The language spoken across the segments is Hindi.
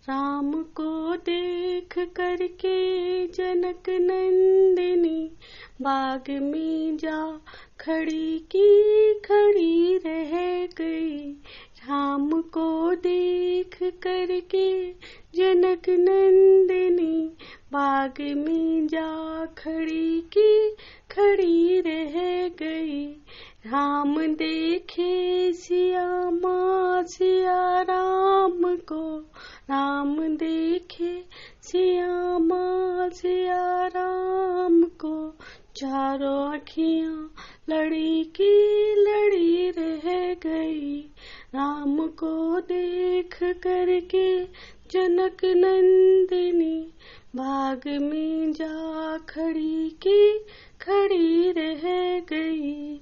राम को देख करके जनक नंदिनी बाग में जा खड़ी की खड़ी रह गई। राम को देख करके जनक नंदिनी बाग में जा खड़ी की खड़ी रह गई। राम देखे सिया माँ सिया राम को, राम देखे सिया माँ सिया राम को, चारों अखियाँ लड़ी की लड़ी रह गई। राम को देख करके जनक नंदिनी बाग में जा खड़ी की खड़ी रह गई।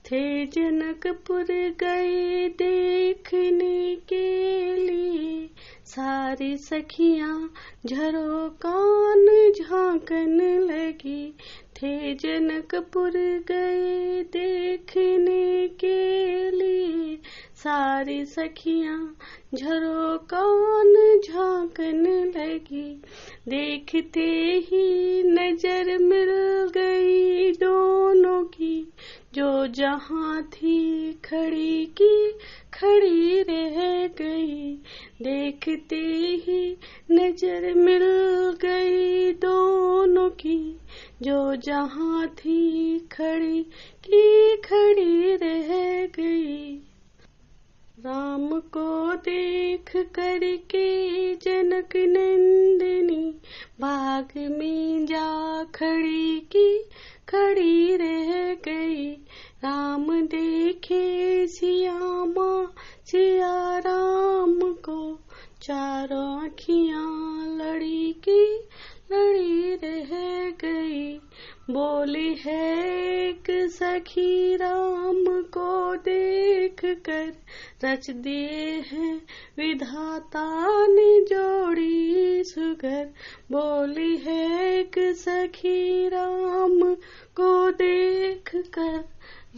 थे जनकपुर गए देखने के लिए, सारी सखियां झरोकान झांकन लगी। थे जनकपुर गए देखने के लिए, सारी सखियां झरोकान झांकन लगी। देखते ही नजर मिल गई दोनों की, जो जहाँ थी खड़ी की खड़ी रह गई। देखते ही नजर मिल गई दोनों की, जो जहाँ थी खड़ी की खड़ी रह गई। राम को देख करके जनक नंदिनी बाग में जा खड़ी की खड़ी रह गई। राम देखे सिया माँ सिया राम को, चारों अखियाँ लड़ी की लड़ी रह गई। बोली है एक सखी राम को देख कर, रच दिए हैं विधाता ने जोड़ी सुगर। बोली है एक सखी राम को देख कर,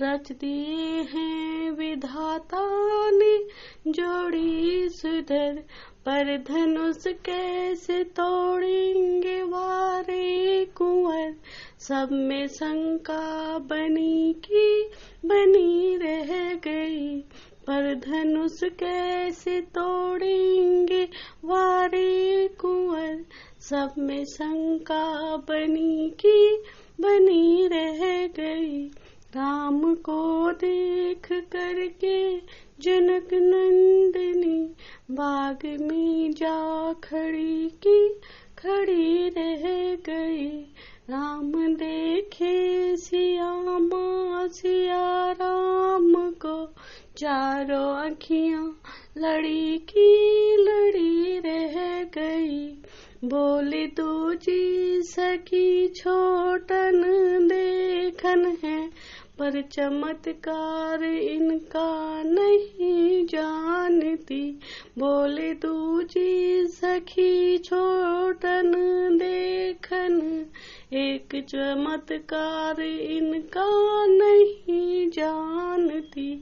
रच दिए हैं विधाता ने जोड़ी सुधर। पर धनुष कैसे तोड़ेंगे वारे कुंवर, सब में शंका बनी की बनी रह गई। पर धनुष कैसे तोड़ेंगे वारे कुंवर, सब में शंका बनी की बनी रह गई। राम को देख करके जनक नंदिनी बाग में जा खड़ी की खड़ी रह गई। राम देखे सिया माँ सिया राम को, चारों अखियाँ लड़ी की लड़ी रह गई। बोले दूजी सखी छोटन देखन है, पर चमत्कार इनका नहीं जानती। बोले दूजी सखी छोटन देखन, एक चमत्कार इनका नहीं जानती।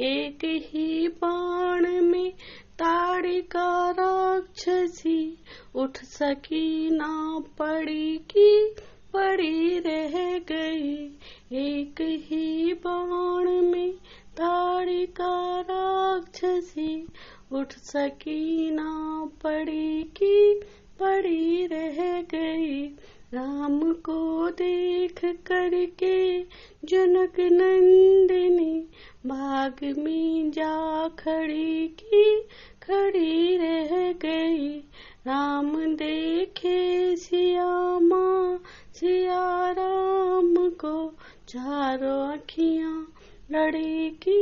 एक ही बाण में ताड़िका राक्षसी, उठ सकी ना पड़ी की पड़ी रह गई। एक ही बाण में ताड़िका राक्षसी, उठ सकी ना पड़ी की पड़ी रह गई। राम को देख करके जनक नंदिनी बाग में जा खड़ी की खड़ी रह गई। राम देखे सिया माँ सिया राम को, चारों अखियाँ लड़ी की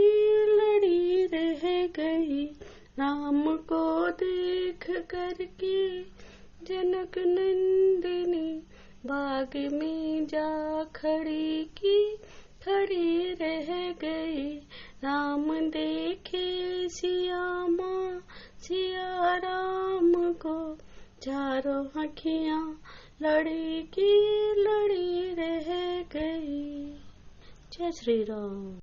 लड़ी रह गई। राम को देख करके जनक नंदिनी बाग में जा खड़ी की खड़ी रह गई। राम देखे सिया माँ सिया राम को, चारों अखियाँ लड़ी की लड़ी रह गई। जय श्री राम।